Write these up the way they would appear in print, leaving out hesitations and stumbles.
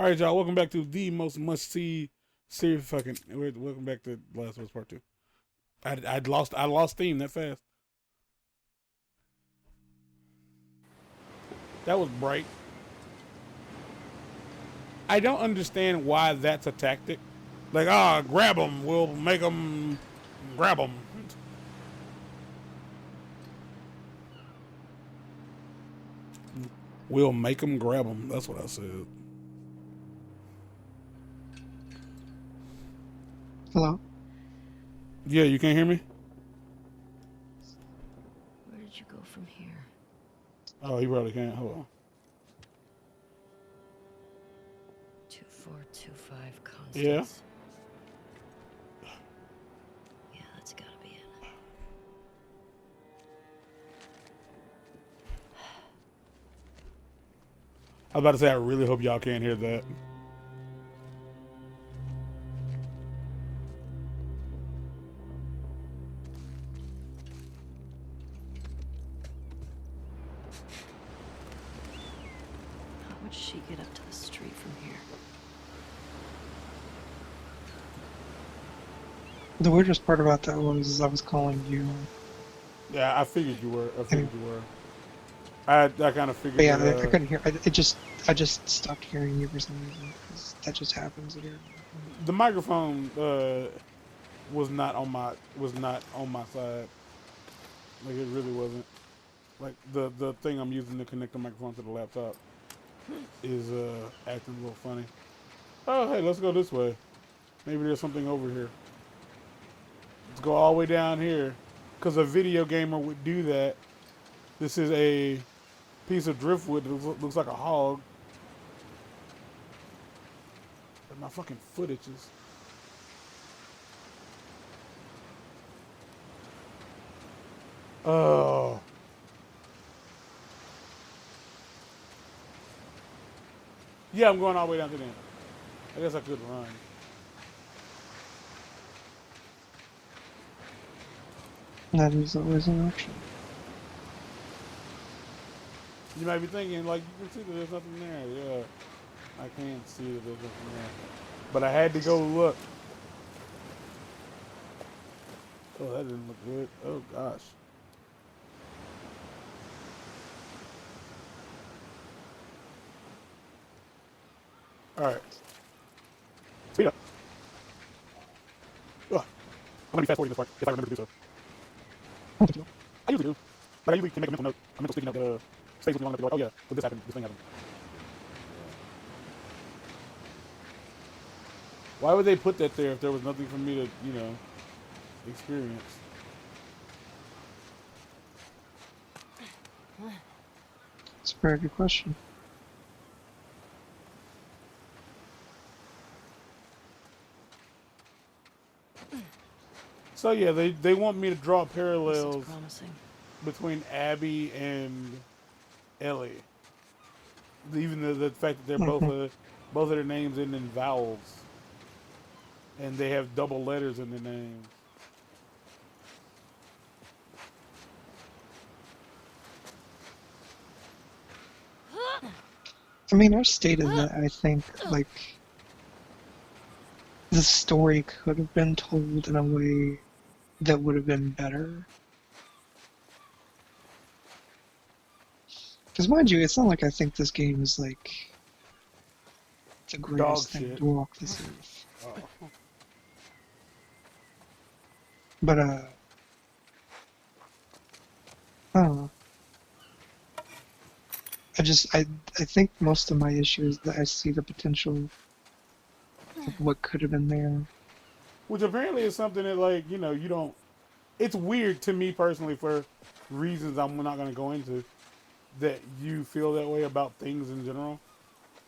All right, y'all. Welcome back to the most must-see series. Welcome back to Last of Us Part 2. I lost theme that fast. That was bright. I don't understand why that's a tactic. Like, grab them. We'll make them grab them. We'll make them grab them. That's what I said. Hello? Yeah, you can't hear me? Where did you go from here? Oh, you probably can't. Hold on. 2425 Constance. Yeah? Yeah, that's gotta be it. I was about to say, I really hope y'all can't hear that. How would she get up to the street from here? The weirdest part about that was I was calling you. Yeah, I figured you were. I kind of figured But yeah, it, I couldn't hear. I just stopped hearing you for some reason. 'Cause that just happens here. the microphone was not on my side. Like, it really wasn't. Like, the thing I'm using to connect the microphone to the laptop is acting a little funny. Oh, hey, let's go this way. Maybe there's something over here. Let's go all the way down here, because a video gamer would do that. This is a piece of driftwood that looks like a hog. But my fucking foot itches. Oh. Yeah, I'm going all the way down to the end. I guess I could run. That is always an option. You might be thinking, like, you can see that there's nothing there. Yeah, I can see that there's nothing there. But I had to go look. Oh, that didn't look good. Oh, gosh. All right. Speed up. Ugh. I'm going to be fast forwarding this part, if I remember to do so. I usually do. But I usually can make a mental note. A mental sticky note that stays with me long enough to go, like, oh yeah, well, this happened, this thing happened. Why would they put that there if there was nothing for me to, experience? It's a very good question. So yeah, they want me to draw This parallels is promising. between Abby and Ellie. Even the fact that they're both of their names end in vowels, and they have double letters in their names. I mean, I've stated that I think, like, the story could have been told in a way that would have been better. Because mind you, it's not like I think this game is, like, the greatest thing shit. to walk this earth. Oh. But, I don't know. I think most of my issue is that I see the potential of what could have been there. Which apparently is something that, like, you don't. It's weird to me personally, for reasons I'm not going to go into, that you feel that way about things in general.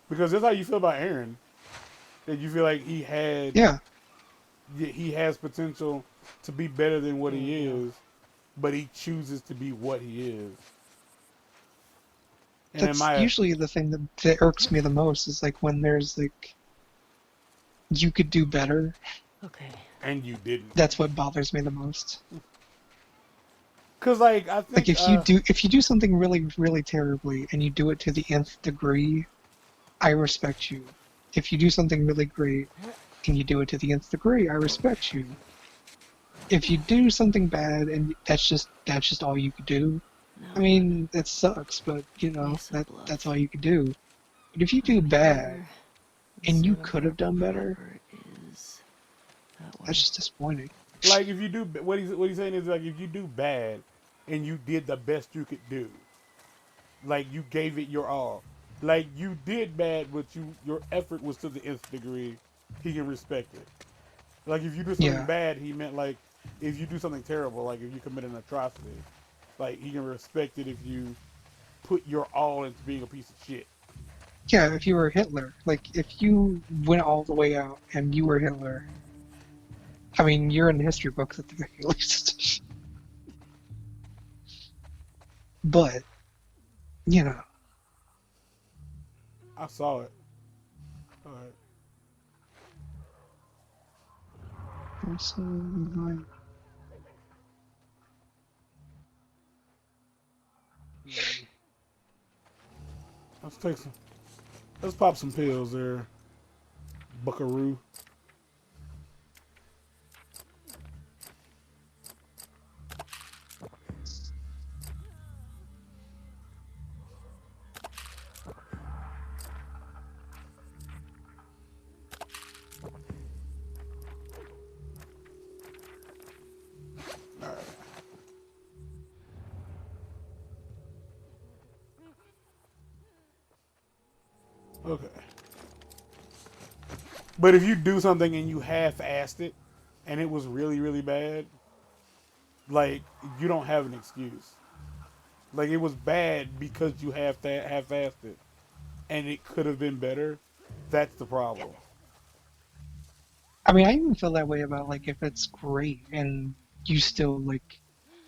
Because that's how you feel about Aaron. That you feel like he has potential to be better than what he is, but he chooses to be what he is. And That's usually the thing that irks me the most, is like when there's like, you could do better. Okay. And you didn't. That's what bothers me the most. Cause like I think like if you do something really, really terribly and you do it to the nth degree, I respect you. if you do something really great and you do it to the nth degree, I respect you. If you do something bad and that's just all you could do, No, I mean, it sucks, but Mesa that's Bluff. all you could do. But if you do Over bad here, and you Santa could have done Barbara better, proper is that way. that's just disappointing. Like if you do what he's saying is like if you do bad and you did the best you could do, like you gave it your all, like you did bad, but your effort was to the nth degree, he can respect it. Like if you do something Yeah. bad, he meant like if you do something terrible, like if you commit an atrocity, like he can respect it if you put your all into being a piece of shit. Yeah, if you were Hitler, like if you went all the way out and you were Hitler, I mean, you're in the history books at the very least. But, you know, I saw it. All right. so, like, Let's take some. Let's pop some pills there, Buckaroo. Okay. But if you do something and you half-assed it, and it was really, really bad, like you don't have an excuse. Like it was bad because you half-assed it, and it could have been better. That's the problem. I mean, I even feel that way about, like, if it's great and you still, like,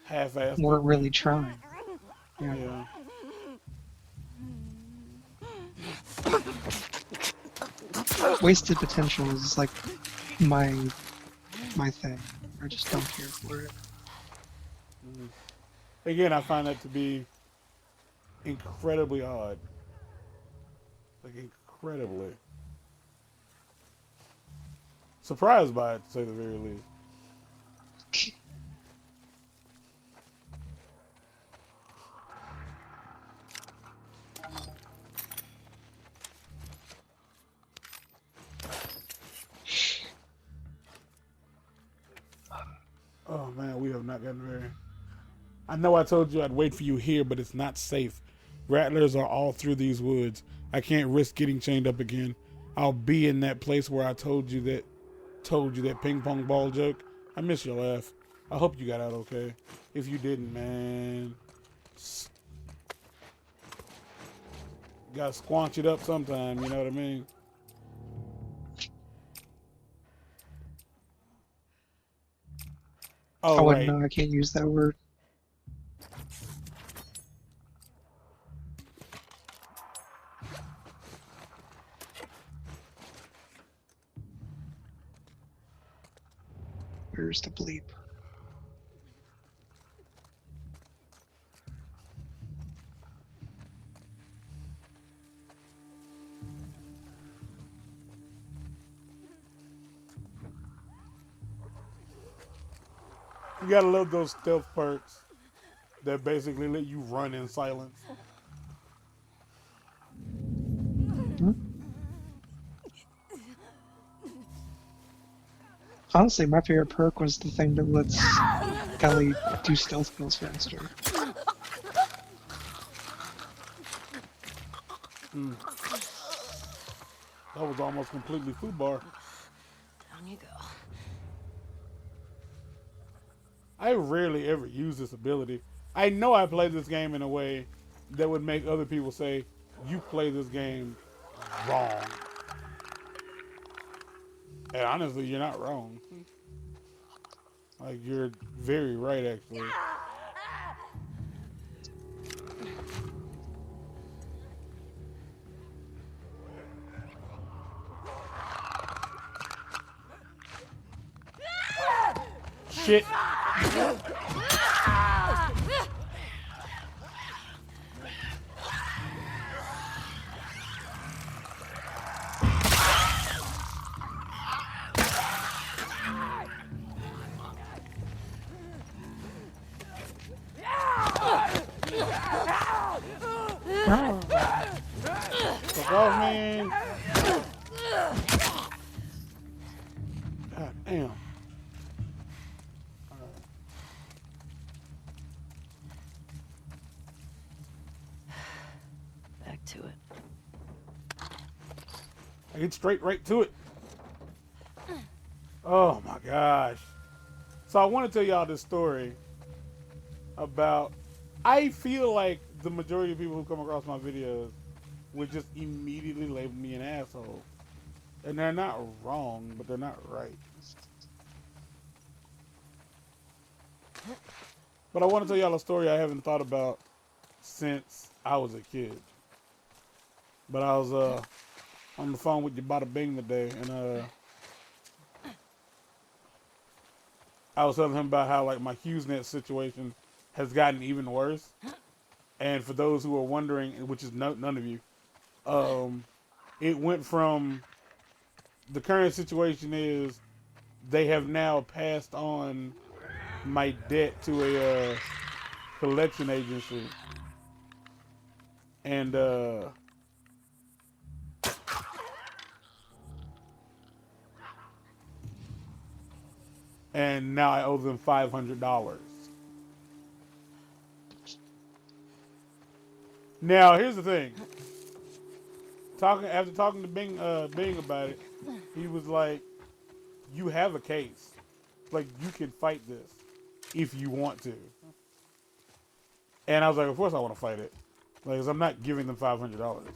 Half-assed it. weren't really trying. Yeah. Yeah. Wasted potential is, like, my thing. I just don't care for it. Again, I find that to be incredibly odd. Like incredibly surprised by it, to say the very least. Oh man, we have not gotten very. I know I told you I'd wait for you here, but it's not safe. Rattlers are all through these woods. I can't risk getting chained up again. I'll be in that place where I told you that ping pong ball joke. I miss your laugh. I hope you got out okay. If you didn't, man, gotta squanch it up sometime. You know what I mean? I Oh wouldn't right. know. I can't use that word. Where's the bleep? You gotta love those stealth perks that basically let you run in silence. Hmm? Honestly, my favorite perk was the thing that lets Ellie do stealth kills faster. That was almost completely food bar. Down you go. I rarely ever use this ability. I know I play this game in a way that would make other people say, you play this game wrong. And honestly, you're not wrong. Like, you're very right, actually. Shit. Fuck off, man. God damn. Back to it. I get straight right to it. Oh my gosh. So I want to tell y'all this story about, I feel like the majority of people who come across my videos would just immediately label me an asshole. And they're not wrong, but they're not right. But I want to tell y'all a story I haven't thought about since I was a kid. But I was on the phone with your bada bing today, and I was telling him about how like my HughesNet situation has gotten even worse. And for those who are wondering, which is none of you, it went from, the current situation is they have now passed on my debt to a collection agency, and now I owe them $500. Now here's the thing. After talking to Bing about it, he was like, "You have a case. Like, you can fight this if you want to." And I was like, "Of course I want to fight it. Like, 'cause I'm not giving them $500.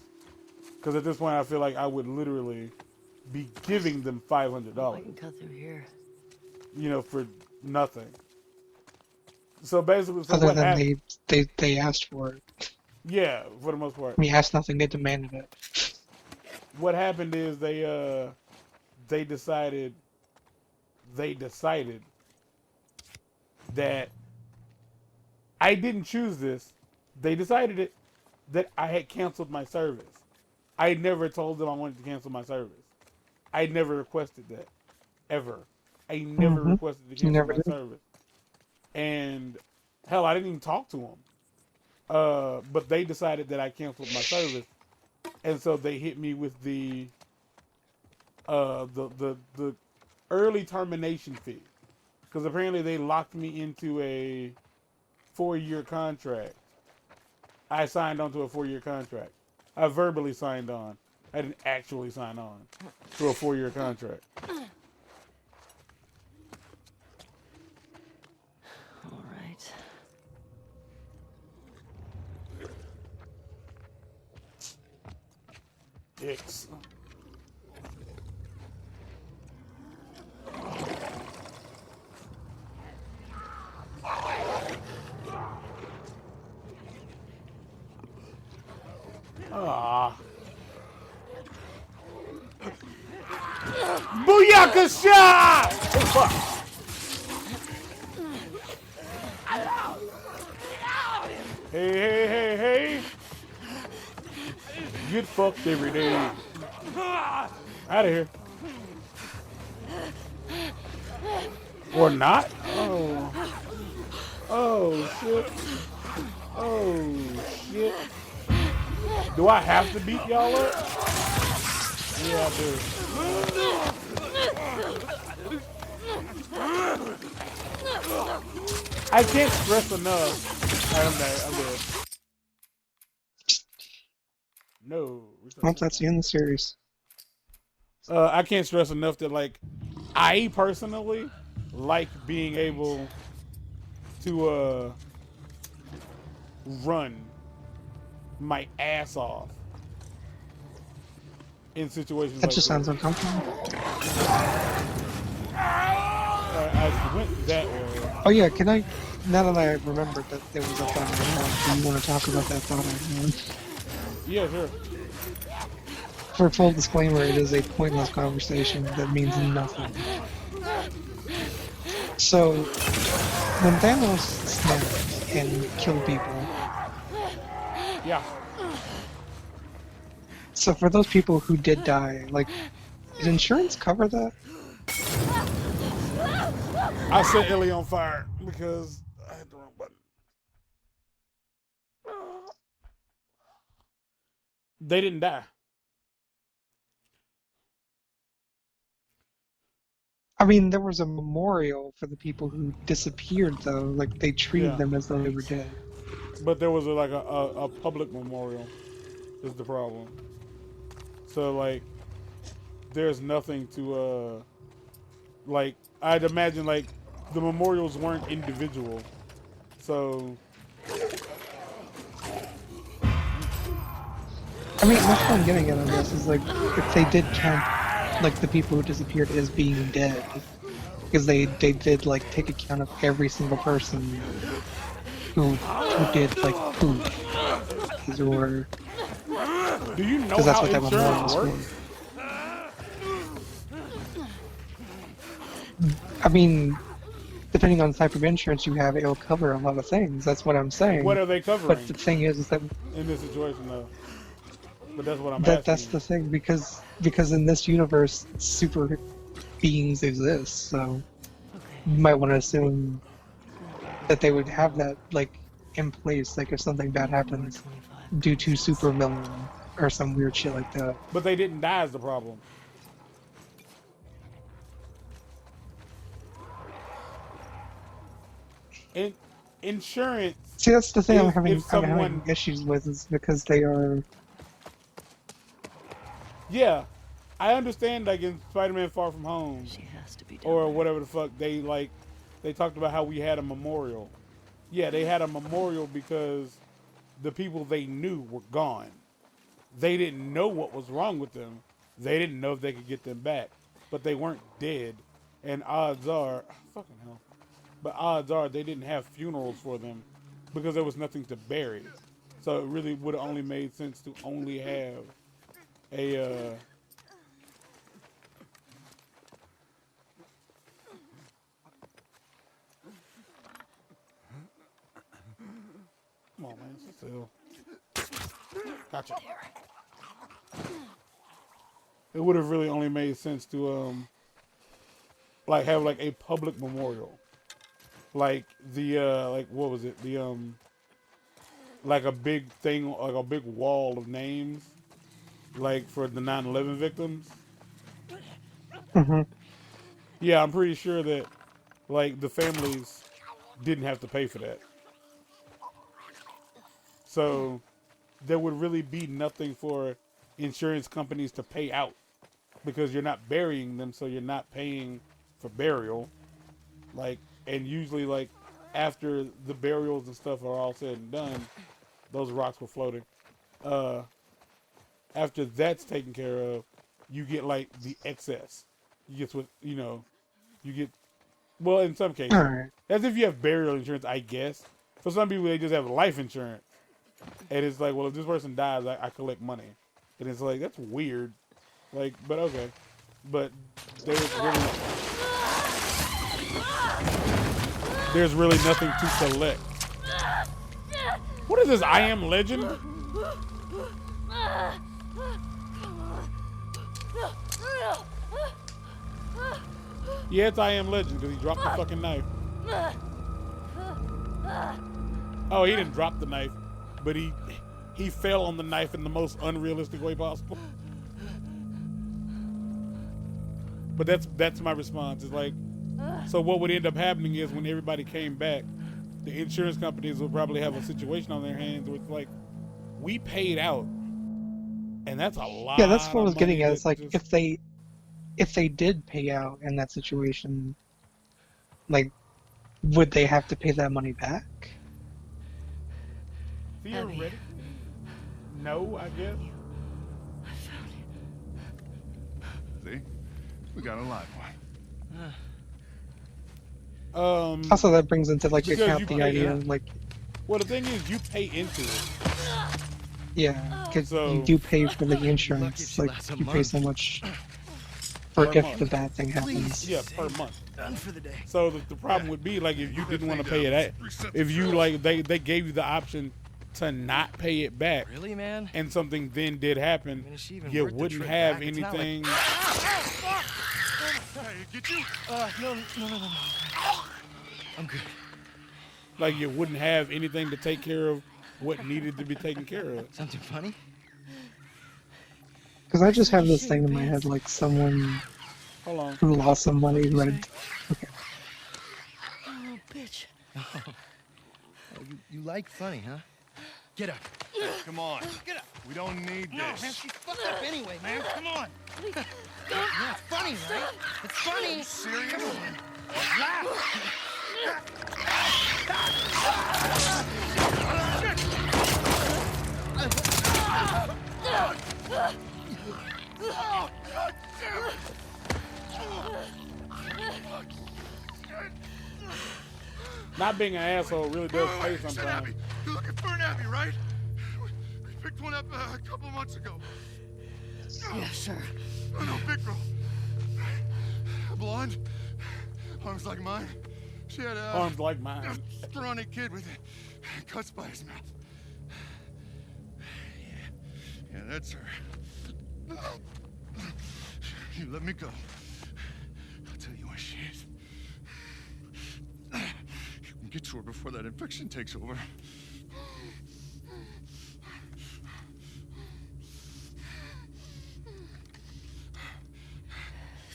Because at this point, I feel like I would literally be giving them I $500. can cut through here. You know, for nothing." So basically, so Other what than happened? they asked for it. Yeah, for the most part. I mean, asked nothing, they demanded it. What happened is they decided that I didn't choose this. They decided it, that I had canceled my service. I never told them I wanted to cancel my service. I never requested that, ever. I never requested to You cancel never my did. service. And hell, I didn't even talk to them. But they decided that I canceled my service, and so they hit me with the early termination fee, because apparently they locked me into a 4-year contract. I signed on to a 4-year contract. I verbally signed on. I didn't actually sign on to a 4-year contract. All right. Dicks. Ah. Booyakasha! Oh, fuck. Hey. Get fucked every day. Out of here. Or not? Oh, shit. Oh, shit. Do I have to beat y'all up? Yeah, I do. I can't stress enough. Alright, I'm dead. No. Well, that's the end of the series. I can't stress enough that, like, I personally like being able to run my ass off in situations That like just this. sounds uncomfortable. I went that way. Oh yeah, can I? Now that I remembered that there was a thought I had, do you want to talk about that thought I had? Yeah, sure. For full disclaimer, it is a pointless conversation that means nothing. So, when Thanos snapped and killed people, Yeah. so for those people who did die, like, did insurance cover that? I set Ellie on fire because I hit the wrong button. They didn't die. I mean, there was a memorial for the people who disappeared, though. Like, they treated Yeah, them as though they were dead. but there was a public memorial. Is the problem? So like, there's nothing to like. I'd imagine like the memorials weren't individual. So I mean, that's what I'm getting at, I guess, is like, if they did count, like, the people who disappeared as being dead, because they did, like, take account of every single person who did, like, poof, or, do you know because that's how what that memorial insurance was works? for. I mean, depending on the type of insurance you have, it'll cover a lot of things. That's what I'm What saying. are they But covering the thing is that in this situation though? But that's what I'm that's asking. the thing because in this universe, super beings exist. So you might want to assume that they would have that like in place, like if something bad happens due to supervillain or some weird shit like that. But they didn't die is the problem. In, insurance See, that's the thing is if I'm someone. having issues with is because they are. Yeah, I understand. Like in Spider-Man: Far From Home, She has to be down or there. whatever the fuck they talked about how we had a memorial. Yeah, they had a memorial because the people they knew were gone. They didn't know what was wrong with them. They didn't know if they could get them back, but they weren't dead. And odds are, fucking hell. But odds are they didn't have funerals for them because there was nothing to bury. So it really would have only made sense to only have a. Come on, man, sit still. Gotcha. It would have really only made sense to like have like a public memorial, like the like what was it like a big thing, like a big wall of names, like for the 9/11 victims. Mhm. Yeah, I'm pretty sure that like the families didn't have to pay for that, so there would really be nothing for insurance companies to pay out because you're not burying them, so you're not paying for burial. Like, and usually like after the burials and stuff are all said and done, those rocks were floating. Uh, After that's taken care of, you get like the excess. You get what you get. Well, in some All cases, right. as if you have burial insurance, I guess. For some people, they just have life insurance, and it's like, well, if this person dies, I collect money, and it's like that's weird. Like, but okay, but there's really nothing to collect. What is this? I Am Legend? Yeah, it's I Am Legend because he dropped the fucking knife. Oh, he didn't drop the knife, but he fell on the knife in the most unrealistic way possible. But that's my response. It's like, so what would end up happening is when everybody came back, the insurance companies would probably have a situation on their hands where it's like, we paid out, and that's a Yeah, that's lot what I of was getting money at. that It's like just. if they did pay out in that situation, like would they have to pay that money back? Theoretically, no, I guess. See? We got a live one. Also, that brings into like Because account you the pay idea in. of like, Well, the thing is, you pay into it. yeah, because So- you do pay for the Lucky if insurance. she Like lasts a you pay month. so much for Per if month. the bad thing happens. Yeah, per month. Done for the day. So the problem would be like if you didn't want to pay it, if you like they gave you the option to not pay it back, Really, man? and something then did happen, mean, is she even you worth the wouldn't trip have back? It's not like- anything. Hey, get you? No. I'm good. Like you wouldn't have anything to take care of what needed to be taken care of. Something funny? Because I just have this thing in my head, like someone Hold on. who lost somebody who had. Okay. Oh, bitch. Oh, you like funny, huh? Get up. Come on. Get up. We don't need No, man, this. she's fucked up anyway, man. Come on. Please, don't. Yeah, it's funny, right? It's funny. Serious? Come on. Laugh. Not being an asshole really does pay It's an sometimes. Abby. You're looking for an Abby, right? We picked one up a couple months ago. Yeah, sure. Oh, no, big girl. Blonde. Arms like mine. She had a Arms like mine. scrawny kid with cuts by his mouth. Yeah, that's her. You let me go. I'll tell you where she is. You can get to her before that infection takes over.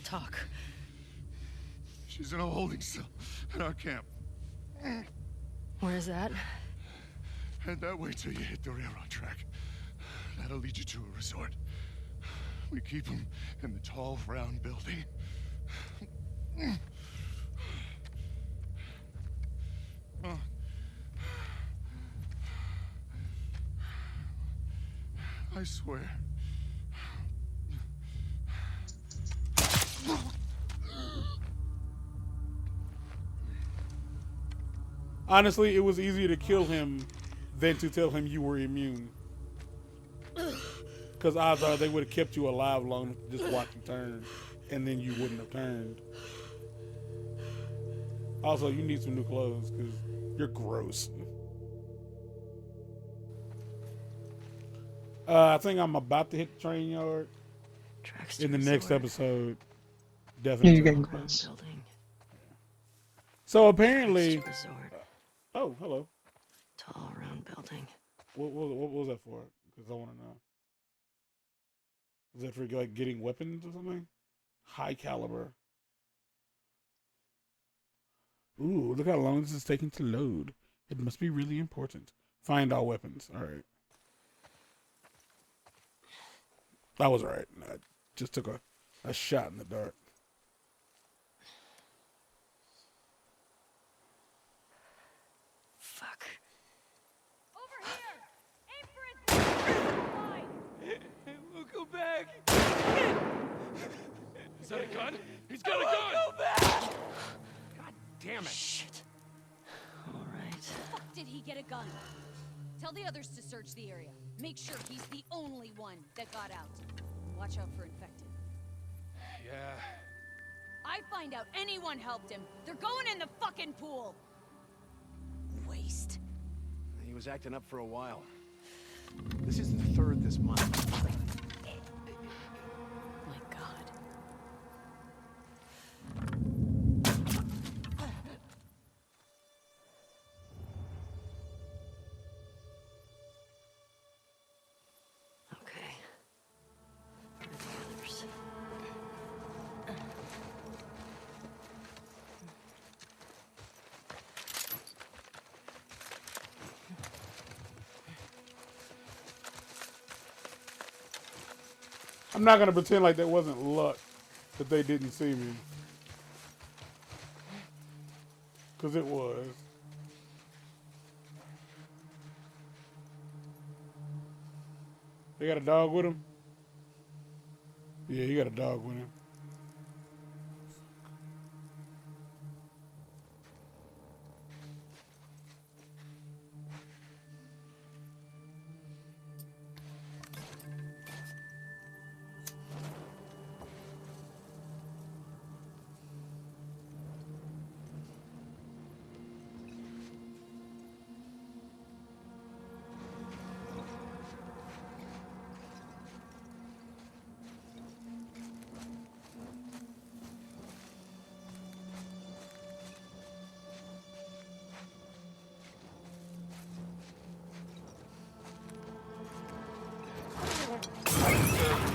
Talk. She's in a holding cell at our camp. Where's that? Head that way till you hit the railroad track. That'll lead you to a resort. We keep them in the tall, round building. Oh. I swear. Honestly, it was easier to kill him than to tell him you were immune. Because odds are they would have kept you alive long enough to just watch you turn, and then you wouldn't have turned. Also, you need some new clothes because you're gross. I think I'm about to hit the train yard Tracks in the to next resort. episode. Yeah, Definitely. you're getting Round close. building. So apparently, Tracks to resort. oh, hello. Tall round building. What was that for? Because I want to know. Is that for like getting weapons or something? High caliber. Ooh, look how long this is taking to load. It must be really important. Find all weapons. All right. I was right. I just took a shot in the dark. Fuck. Over here! Aim for his We'll go back. Is that a gun? He's got a gun! Go back! God damn it. Shit. All right. fuck did he get a gun? Tell the others to search the area. Make sure he's the only one that got out. Watch out for infected. Yeah. I find out anyone helped him. They're going in the fucking pool. Waste. He was acting up for a while. This is the third this month. My God. Okay. Where are the others? I'm not gonna pretend like that wasn't luck that they didn't see me, because it was. They got a dog with him? Yeah, he got a dog with him.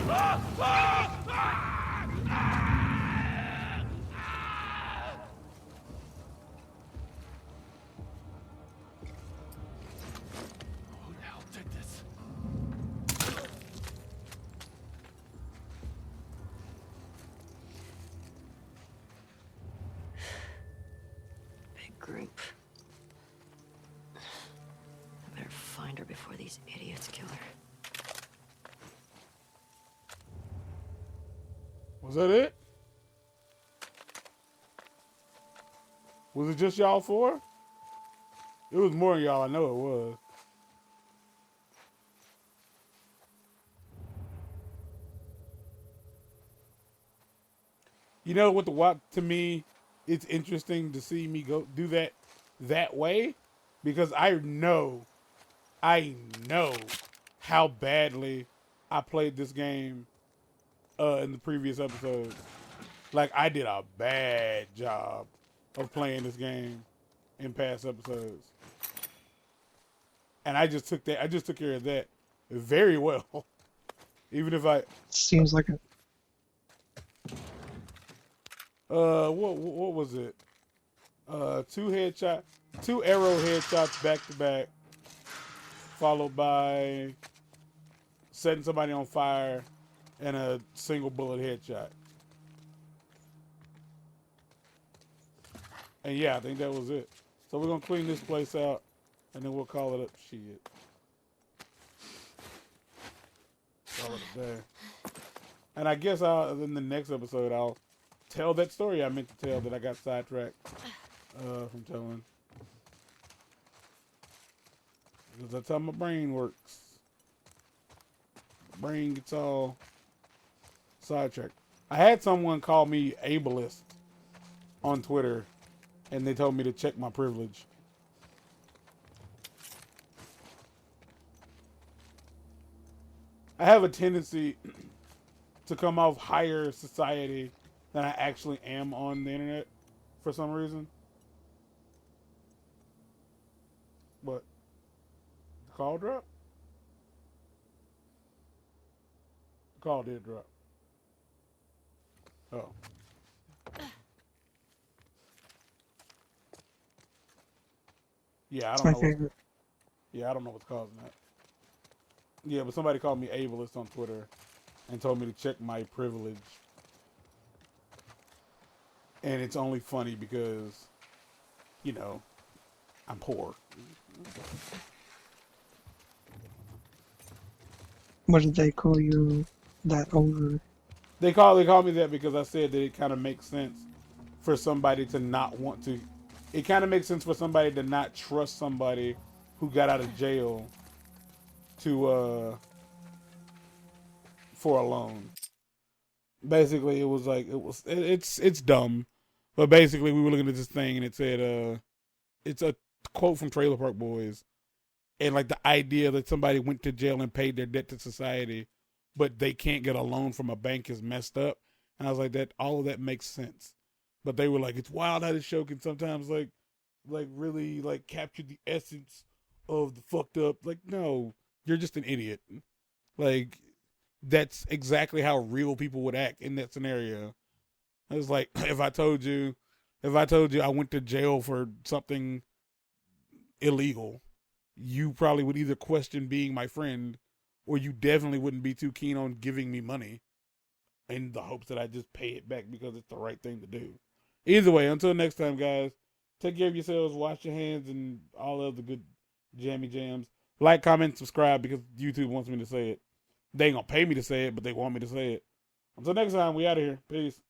Who the hell did this? Big group. I better find her before these idiots kill her. Was that it? Was it just y'all four? It was more than y'all, I know it was. You know what, to me, it's interesting to see me go do that way, because I know how badly I played this game in the previous episodes. Like, I did a bad job of playing this game in past episodes. And I just took care of that very well. Even if I Seems like it. what was it? 2 arrow headshots back to back, followed by setting somebody on fire and a single bullet headshot. And yeah, I think that was it. So we're gonna clean this place out, and then we'll call it up. Shit. Call it a day. And I guess in the next episode I'll tell that story I meant to tell that I got sidetracked from telling. Because that's how my brain works. My brain gets all sidetracked. I had someone call me ableist on Twitter, and they told me to check my privilege. I have a tendency to come off higher society than I actually am on the internet for some reason. But the call dropped? The call did drop. Oh. Yeah, I It's don't my know. favorite. Yeah, I don't know what's causing that. Yeah, but somebody called me ableist on Twitter and told me to check my privilege. And it's only funny because, you know, I'm poor. What did they call you that over? They call me that because I said that it kind of makes sense for somebody to not want to. It kind of makes sense for somebody to not trust somebody who got out of jail to for a loan. Basically, it was like it's dumb, but basically we were looking at this thing and it said it's a quote from Trailer Park Boys, and like the idea that somebody went to jail and paid their debt to society, but they can't get a loan from a bank is messed up. And I was like, that all of that makes sense. But they were like, it's wild how this show can sometimes like really like capture the essence of the fucked up. Like, no, you're just an idiot. Like, that's exactly how real people would act in that scenario. It was like, if I told you I went to jail for something illegal, you probably would either question being my friend, or you definitely wouldn't be too keen on giving me money in the hopes that I just pay it back because it's the right thing to do. Either way, until next time, guys, take care of yourselves, wash your hands, and all of the good jammy jams. Like, comment, subscribe, because YouTube wants me to say it. They ain't gonna pay me to say it, but they want me to say it. Until next time, we out of here. Peace.